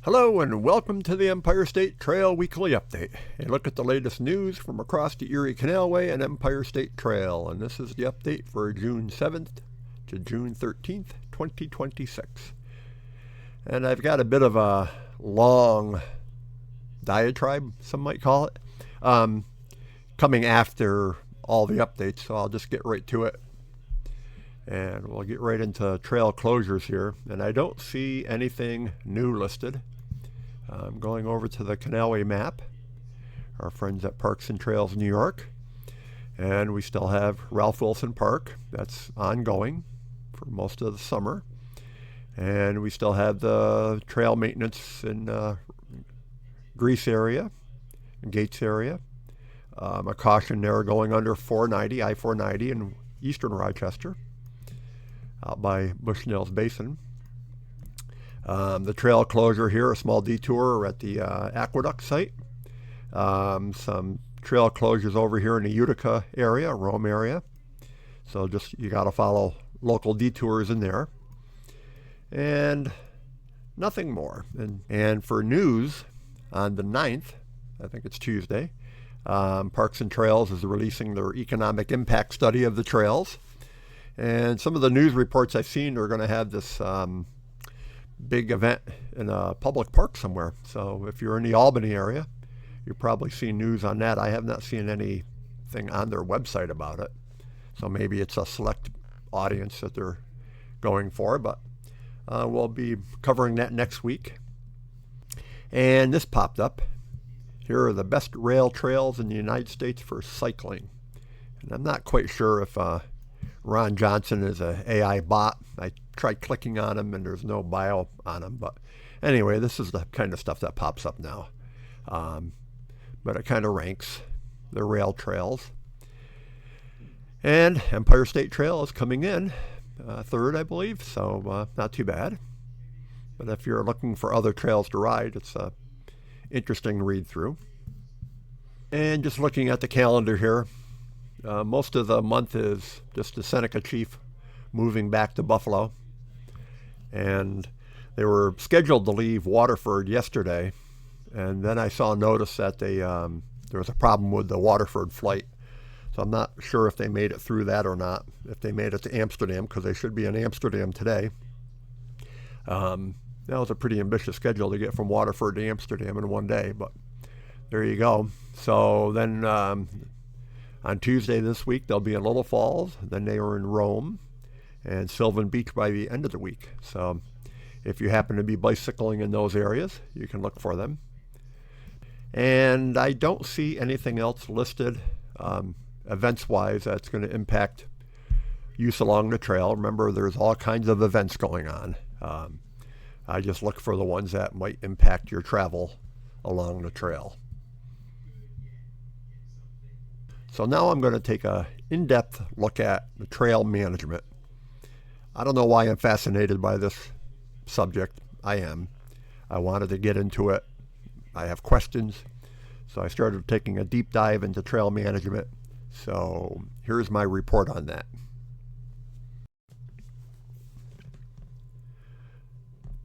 Hello and welcome to the Empire State Trail Weekly Update. A look at the latest news from across the Erie Canalway and Empire State Trail. And this is the update for June 7th to June 13th, 2026. And I've got a bit of a long diatribe, some might call it, coming after all the updates. So I'll just get right to it. And we'll get right into trail closures here. And I don't see anything new listed. I'm going over to the Canalway map, our friends at Parks and Trails New York, and we still have Ralph Wilson Park. That's ongoing for most of the summer. And we still have the trail maintenance in Greece area, Gates area. A caution there going under I-490 in eastern Rochester, out by Bushnell's Basin. The trail closure here, a small detour at the Aqueduct site. Some trail closures over here in the Utica area, Rome area. So just you got to follow local detours in there. And nothing more. And for news, on the 9th, I think it's Tuesday, Parks and Trails is releasing their economic impact study of the trails. And some of the news reports I've seen are going to have this big event in a public park somewhere. So if you're in the Albany area, you've probably seen news on that. I have not seen anything on their website about it. So maybe it's a select audience that they're going for, but we'll be covering that next week. And this popped up. Here are the best rail trails in the United States for cycling. And I'm not quite sure if Ron Johnson is an AI bot. I tried clicking on him and there's no bio on him. But anyway, this is the kind of stuff that pops up now. But it kind of ranks the rail trails. And Empire State Trail is coming in third, I believe. So not too bad. But if you're looking for other trails to ride, it's an interesting read through. And just looking at the calendar here, most of the month is just the Seneca Chief moving back to Buffalo. And they were scheduled to leave Waterford yesterday. And then I saw a notice that there was a problem with the Waterford flight. So I'm not sure if they made it through that or not, if they made it to Amsterdam, because they should be in Amsterdam today. That was a pretty ambitious schedule to get from Waterford to Amsterdam in one day, but there you go. So then on Tuesday this week, they'll be in Little Falls. Then they were in Rome and Sylvan Beach by the end of the week. So if you happen to be bicycling in those areas, you can look for them. And I don't see anything else listed events-wise that's going to impact use along the trail. Remember, there's all kinds of events going on. I just look for the ones that might impact your travel along the trail. So now I'm going to take a in-depth look at the trail management. I don't know why I'm fascinated by this subject. I am. I wanted to get into it. I have questions. So I started taking a deep dive into trail management. So here's my report on that.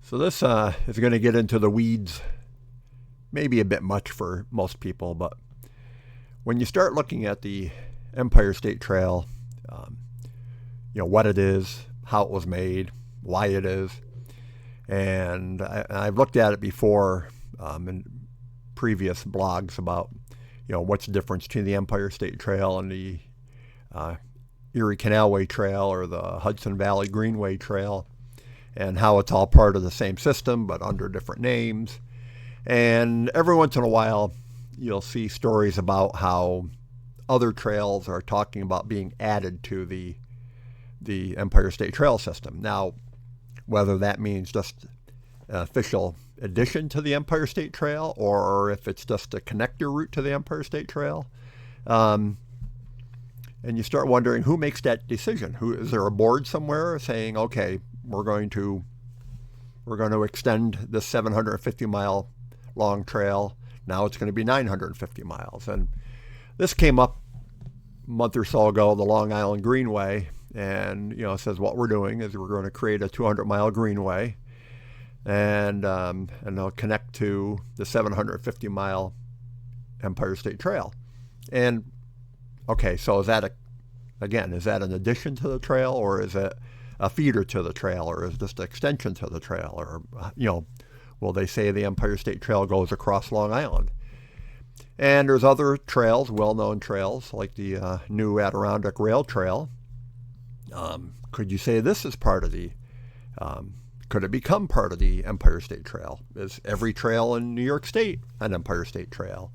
So this is going to get into the weeds, maybe a bit much for most people, but when you start looking at the Empire State Trail, what it is, how it was made, why it is, and I've looked at it before in previous blogs about, what's the difference between the Empire State Trail and the Erie Canalway Trail or the Hudson Valley Greenway Trail, and how it's all part of the same system but under different names. And every once in a while, you'll see stories about how other trails are talking about being added to the Empire State Trail system. Now, whether that means just an official addition to the Empire State Trail or if it's just a connector route to the Empire State Trail, and you start wondering who makes that decision. Is there a board somewhere saying, okay, we're going to extend this 750 mile long trail. Now it's going to be 950 miles. And this came up a month or so ago, the Long Island Greenway, and it says what we're doing is we're going to create a 200 mile greenway and they'll connect to the 750-mile Empire State Trail. And okay, so is that an addition to the trail, or is it a feeder to the trail, or is it just an extension to the trail, or will they say the Empire State Trail goes across Long Island? And there's other trails, well-known trails, like the new Adirondack Rail Trail. Could you say this is part of the, could it become part of the Empire State Trail? Is every trail in New York State an Empire State Trail?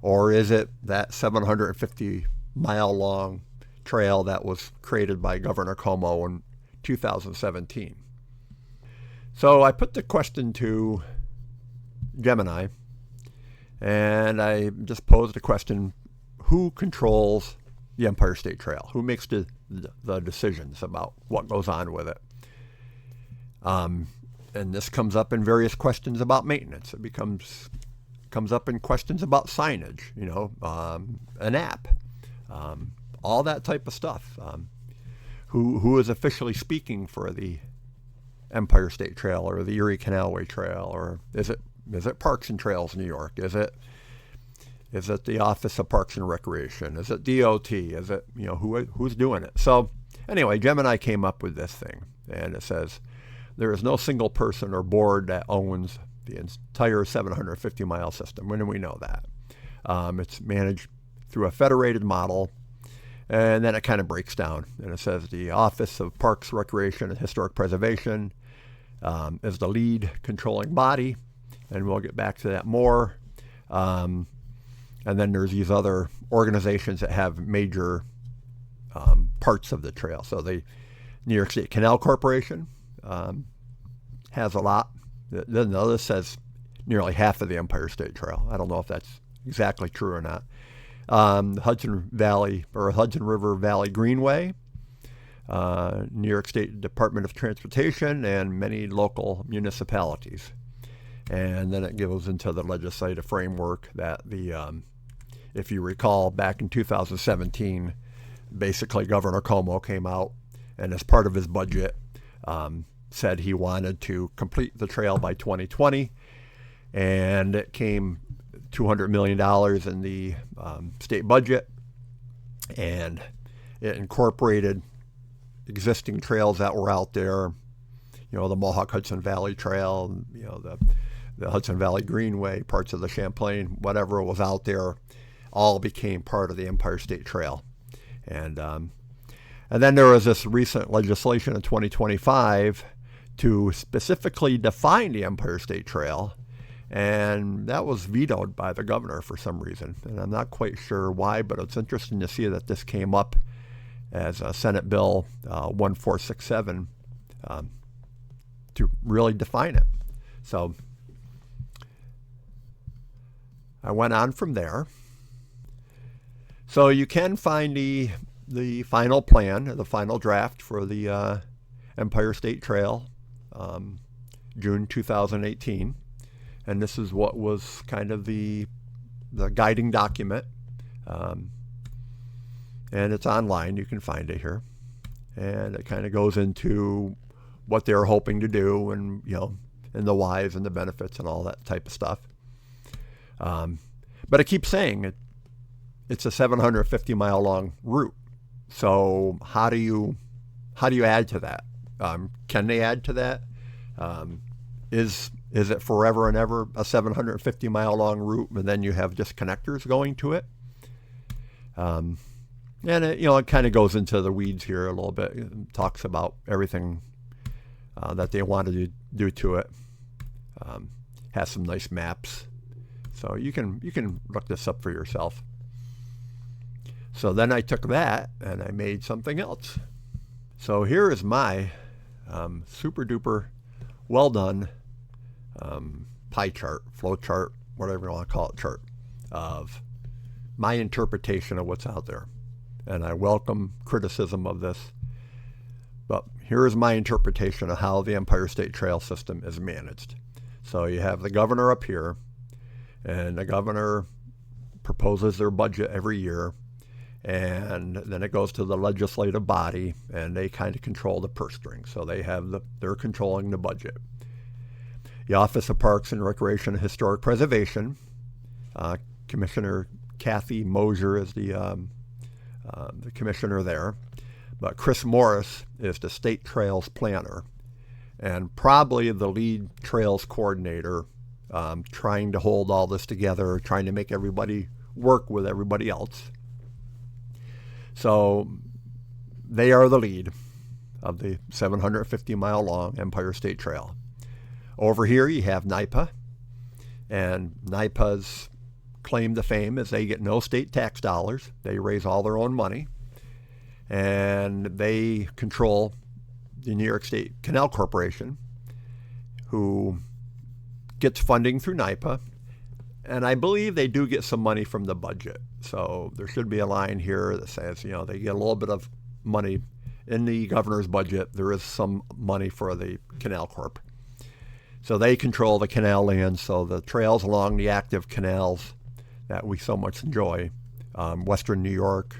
Or is it that 750-mile long trail that was created by Governor Cuomo in 2017? So I put the question to Gemini, and I just posed the question, who controls the Empire State Trail? Who makes the decisions about what goes on with it? And this comes up in various questions about maintenance. It comes up in questions about signage, an app, all that type of stuff. Who is officially speaking for the Empire State Trail or the Erie Canalway Trail, or is it Parks and Trails New York? Is it the Office of Parks and Recreation? Is it DOT? Is it who's doing it? So anyway, Gemini came up with this thing, and it says there is no single person or board that owns the entire 750-mile system. When do we know that? It's managed through a federated model. And then it kind of breaks down, and it says the Office of Parks, Recreation, and Historic Preservation is the lead controlling body, and we'll get back to that more. And then there's these other organizations that have major parts of the trail. So the New York State Canal Corporation has a lot. Then this says nearly half of the Empire State Trail. I don't know if that's exactly true or not. Hudson River Valley Greenway, New York State Department of Transportation, and many local municipalities. And then it goes into the legislative framework that if you recall, back in 2017, basically Governor Cuomo came out and as part of his budget said he wanted to complete the trail by 2020, and it came $200 million in the state budget, and it incorporated existing trails that were out there, the Mohawk Hudson Valley Trail, the Hudson Valley Greenway, parts of the Champlain, whatever was out there, all became part of the Empire State Trail. And then there was this recent legislation in 2025 to specifically define the Empire State Trail, and that was vetoed by the governor for some reason. And I'm not quite sure why, but it's interesting to see that this came up as a Senate Bill 1467 to really define it. So I went on from there. So you can find the final plan, the final draft for the Empire State Trail, June 2018. And this is what was kind of the guiding document. And it's online. You can find it here. And it kind of goes into what they're hoping to do, and, and the whys and the benefits and all that type of stuff. But it keeps saying it's a 750-mile long route. So how do you add to that? Can they add to that? Is it forever and ever a 750-mile long route, and then you have just connectors going to it? And it kind of goes into the weeds here a little bit. It talks about everything that they want to do to it. Has some nice maps, so you can look this up for yourself. So then I took that and I made something else. So here is my super duper well done pie chart, flow chart, whatever you want to call it, chart of my interpretation of what's out there. And I welcome criticism of this, but here is my interpretation of how the Empire State Trail system is managed. So you have the governor up here, and the governor proposes their budget every year, and then it goes to the legislative body, and they kind of control the purse string. So they're controlling the budget. The Office of Parks and Recreation and Historic Preservation, Commissioner Kathy Mosier is the commissioner there. But Chris Morris is the state trails planner and probably the lead trails coordinator, trying to hold all this together, trying to make everybody work with everybody else. So they are the lead of the 750-mile long Empire State Trail. Over here you have NYPA, and NYPA's claim to fame is they get no state tax dollars. They raise all their own money, and they control the New York State Canal Corporation, who gets funding through NYPA, and I believe they do get some money from the budget. So there should be a line here that says, they get a little bit of money in the governor's budget. There is some money for the Canal Corp. So they control the canal land, so the trails along the active canals that we so much enjoy, Western New York,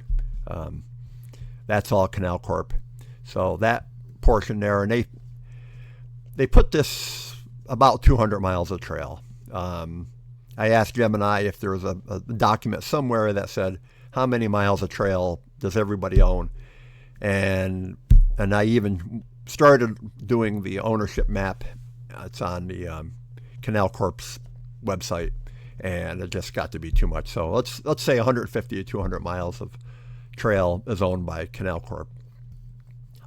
that's all Canal Corp. So that portion there, and they put this about 200 miles of trail. I asked Gemini if there was a document somewhere that said how many miles of trail does everybody own, and I even started doing the ownership map. It's on the Canal Corp's website, and it just got to be too much. So let's say 150 to 200 miles of trail is owned by Canal Corp.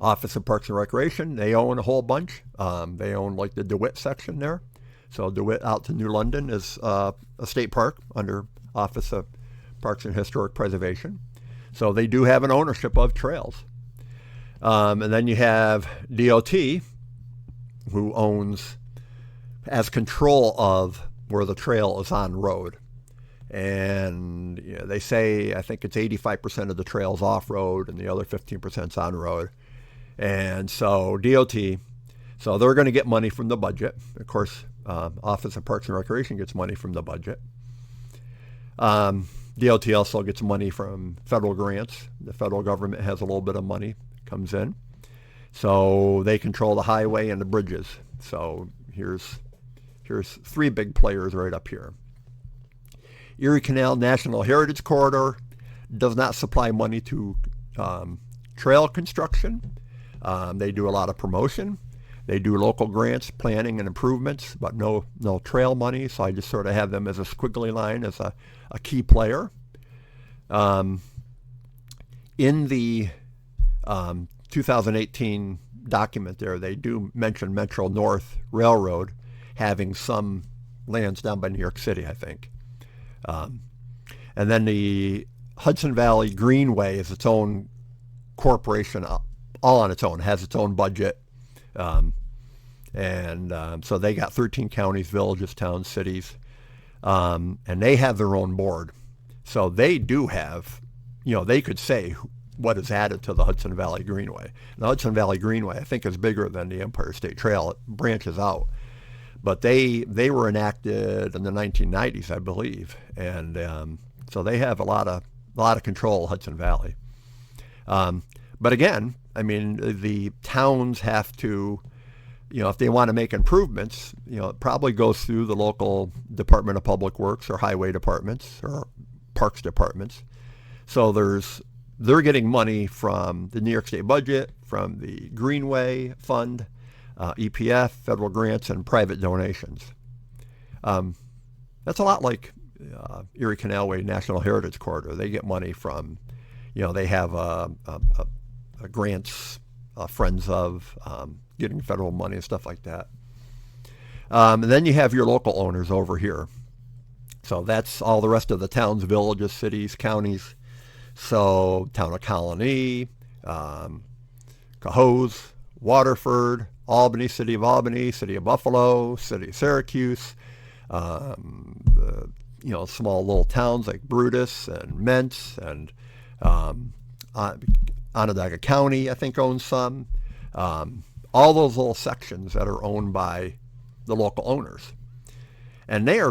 Office of Parks and Recreation, they own a whole bunch. They own like the DeWitt section there. So DeWitt out to New London is a state park under Office of Parks and Historic Preservation. So they do have an ownership of trails. And then you have DOT, who has control of where the trail is on road. And they say, I think it's 85% of the trail's off-road and the other 15% is on road. And so DOT, so they're going to get money from the budget. Of course, Office of Parks and Recreation gets money from the budget. DOT also gets money from federal grants. The federal government has a little bit of money comes in. So they control the highway and the bridges. So here's three big players right up here. Erie Canal National Heritage Corridor does not supply money to trail construction. They do a lot of promotion. They do local grants, planning, and improvements, but no trail money. So I just sort of have them as a squiggly line as a key player. In the 2018 document there, they do mention Metro North Railroad having some lands down by New York City, I think. And then the Hudson Valley Greenway is its own corporation, all on its own, has its own budget. So they got 13 counties, villages, towns, cities, and they have their own board. So they do have, they could say what is added to the Hudson Valley Greenway. The Hudson Valley Greenway, I think, is bigger than the Empire State Trail. It branches out. But they were enacted in the 1990s, I believe, and so they have a lot of control of Hudson Valley. But again, I mean, the towns have to, if they want to make improvements, it probably goes through the local Department of Public Works or highway departments or parks departments. So they're getting money from the New York State budget, from the Greenway Fund, EPF, federal grants, and private donations. That's a lot like Erie Canalway National Heritage Corridor. They get money from, they have grants, friends of, getting federal money and stuff like that. And then you have your local owners over here. So that's all the rest of the towns, villages, cities, counties. So Town of Colony, Cohoes, Waterford, Albany, City of Albany, City of Buffalo, City of Syracuse, small little towns like Brutus and Mentz and Onondaga County, I think, owns some. All those little sections that are owned by the local owners. And they are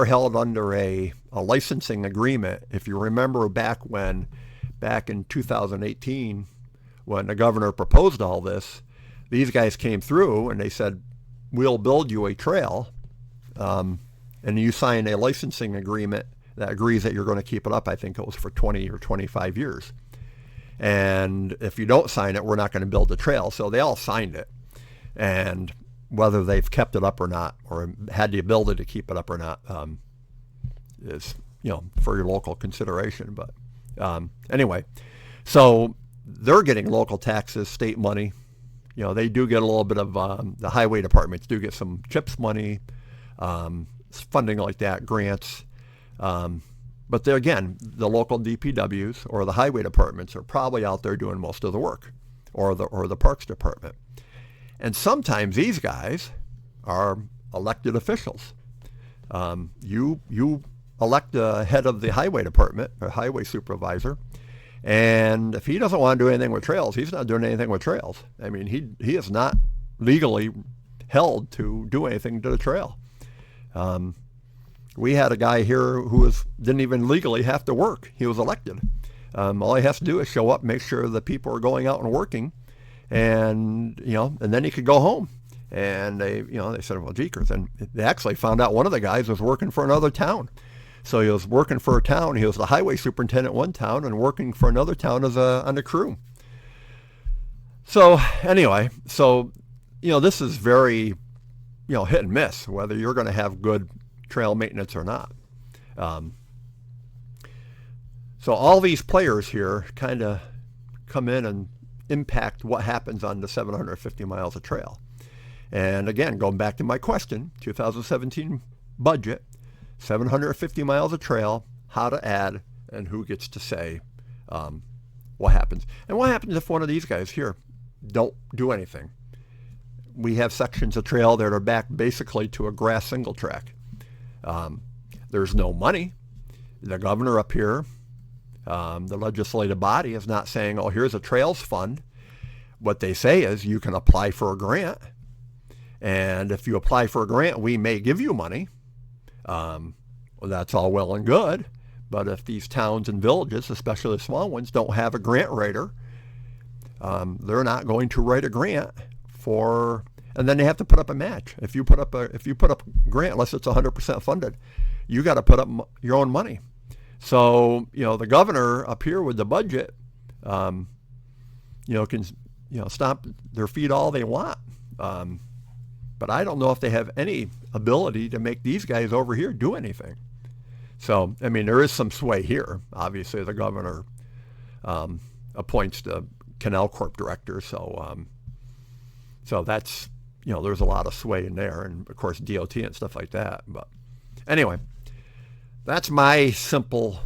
held under a licensing agreement. If you remember back in 2018, when the governor proposed all this, these guys came through and they said, we'll build you a trail, and you sign a licensing agreement that agrees that you're going to keep it up. I think it was for 20 or 25 years. And if you don't sign it, we're not going to build the trail. So they all signed it. And whether they've kept it up or not, or had the ability to keep it up or not, is, for your local consideration. But anyway, so they're getting local taxes, state money. They do get a little bit of, the highway departments do get some CHIPS money, funding like that, grants. But there again, the local DPWs or the highway departments are probably out there doing most of the work, or the parks department. And sometimes these guys are elected officials. You elect the head of the highway department, or highway supervisor, and if he doesn't want to do anything with trails, he's not doing anything with trails. I mean, he is not legally held to do anything to the trail. We had a guy here who didn't even legally have to work. He was elected. All he has to do is show up, make sure the people are going out and working, and then he could go home. And they said, well, jeekers. And they actually found out one of the guys was working for another town. So he was working for a town. He was the highway superintendent one town and working for another town on the crew. So anyway, this is very, hit and miss, whether you're going to have good trail maintenance or not. So all these players here kind of come in and impact what happens on the 750 miles of trail. And again, going back to my question, 2017 budget, 750 miles of trail, how to add, and who gets to say what happens. And what happens if one of these guys here don't do anything? We have sections of trail that are back basically to a grass single track. There's no money. The governor up here, the legislative body, is not saying, oh, here's a trails fund. What they say is you can apply for a grant. And if you apply for a grant, we may give you money. Well, that's all well and good. But if these towns and villages, especially the small ones, don't have a grant writer, they're not going to write a grant for, and then they have to put up a match. If you put up a grant, unless it's 100% funded, you got to put up your own money. So, the governor up here with the budget, can, stomp their feet all they want. But I don't know if they have any ability to make these guys over here do anything. So, I mean, there is some sway here. Obviously, the governor appoints the Canal Corp director. So that's, there's a lot of sway in there. And, of course, DOT and stuff like that. But anyway, that's my simple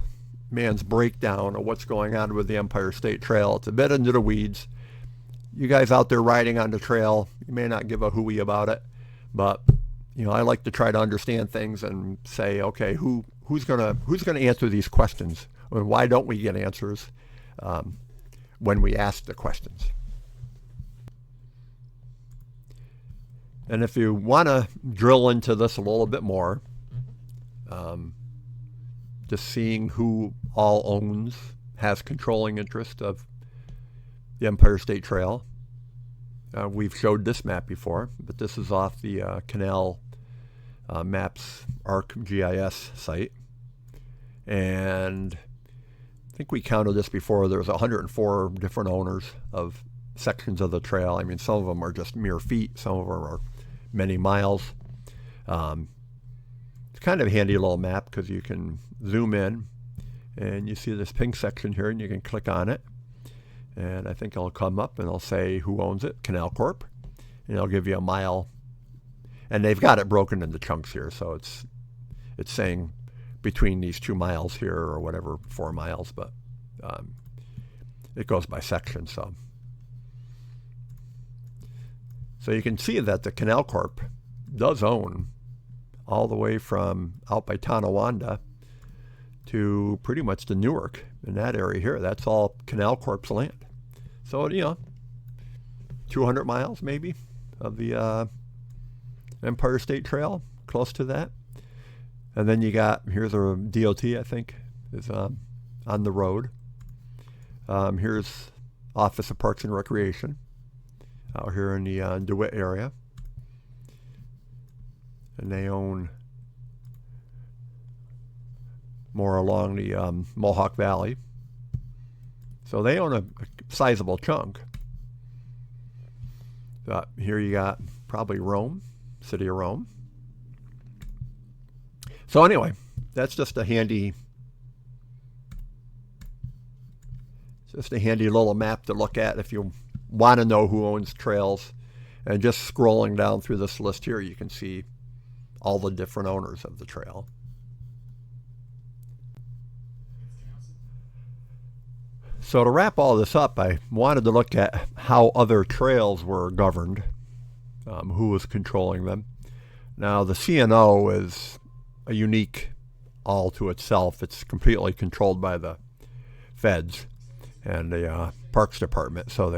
man's breakdown of what's going on with the Empire State Trail. It's a bit into the weeds. You guys out there riding on the trail, you may not give a hooey about it, but I like to try to understand things and say, okay, who's gonna answer these questions, and why don't we get answers when we ask the questions? And if you want to drill into this a little bit more, just seeing who all has controlling interest of the Empire State Trail. We've showed this map before, but this is off the Canal Maps ArcGIS site. And I think we counted this before. There's 104 different owners of sections of the trail. I mean, some of them are just mere feet. Some of them are many miles. It's kind of a handy little map because you can zoom in and you see this pink section here and you can click on it. And I think it'll come up and it'll say who owns it, Canal Corp. And it'll give you a mile. And they've got it broken into chunks here. So it's saying between these 2 miles here or whatever, 4 miles. But it goes by section. So you can see that the Canal Corp does own all the way from out by Tonawanda to pretty much to Newark in that area here. That's all Canal Corp's land. So, 200 miles maybe of the Empire State Trail, close to that. And then you got, here's a DOT, I think, is on the road. Here's Office of Parks and Recreation out here in the DeWitt area. and they own more along the Mohawk Valley. So they own a sizable chunk. Here you got probably Rome, city of Rome. So anyway, that's just a handy little map to look at if you want to know who owns trails. And just scrolling down through this list here, you can see all the different owners of the trail. So to wrap all this up, I wanted to look at how other trails were governed, who was controlling them. Now the C&O is a unique all to itself. It's completely controlled by the feds and the Parks Department, so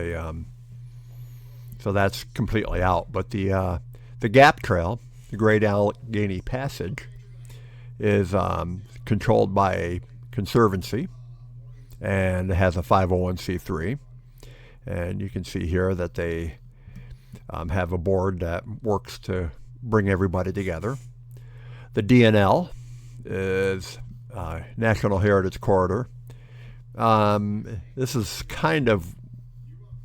that's completely out. But the Gap Trail, the Great Allegheny Passage, is controlled by a conservancy, and it has a 501c3. And you can see here that they have a board that works to bring everybody together. The DNL is National Heritage Corridor. This is kind of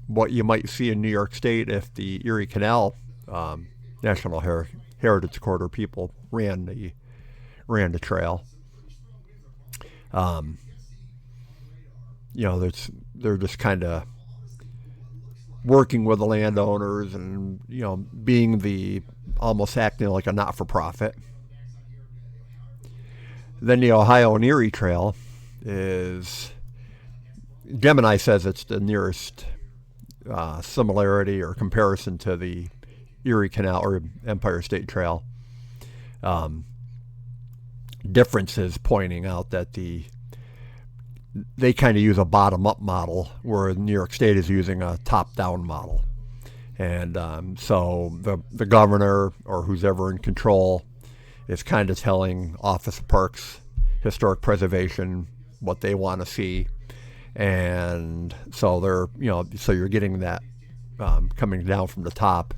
what you might see in New York State if the Erie Canal National Heritage Corridor people ran the trail. They're just kind of working with the landowners and being almost acting like a not-for-profit. Then the Ohio and Erie Trail is, Gemini says it's the nearest similarity or comparison to the Erie Canal or Empire State Trail. Differences pointing out that they kind of use a bottom-up model, where New York State is using a top-down model. And so the governor or who's ever in control is kind of telling Office of Parks, Historic Preservation what they want to see. And so so you're getting that coming down from the top,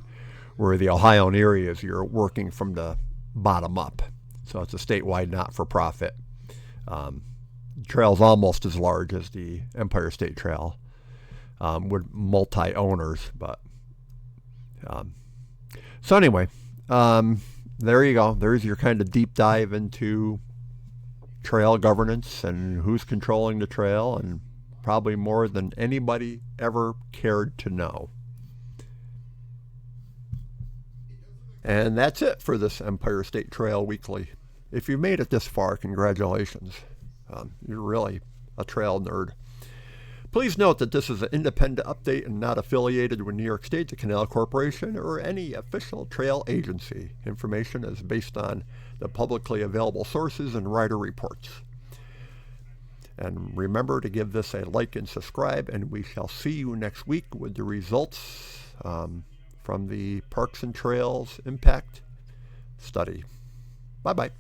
where the Ohio and Erie is you're working from the bottom up. So it's a statewide not-for-profit. Trail's almost as large as the Empire State Trail, with multi-owners. But so anyway, there you go. There's your kind of deep dive into trail governance and who's controlling the trail, and probably more than anybody ever cared to know. And that's it for this Empire State Trail Weekly. If you made it this far, congratulations. You're really a trail nerd. Please note that this is an independent update and not affiliated with New York State, the Canal Corporation, or any official trail agency. Information is based on the publicly available sources and writer reports. And remember to give this a like and subscribe, and we shall see you next week with the results from the Parks and Trails Impact Study. Bye-bye.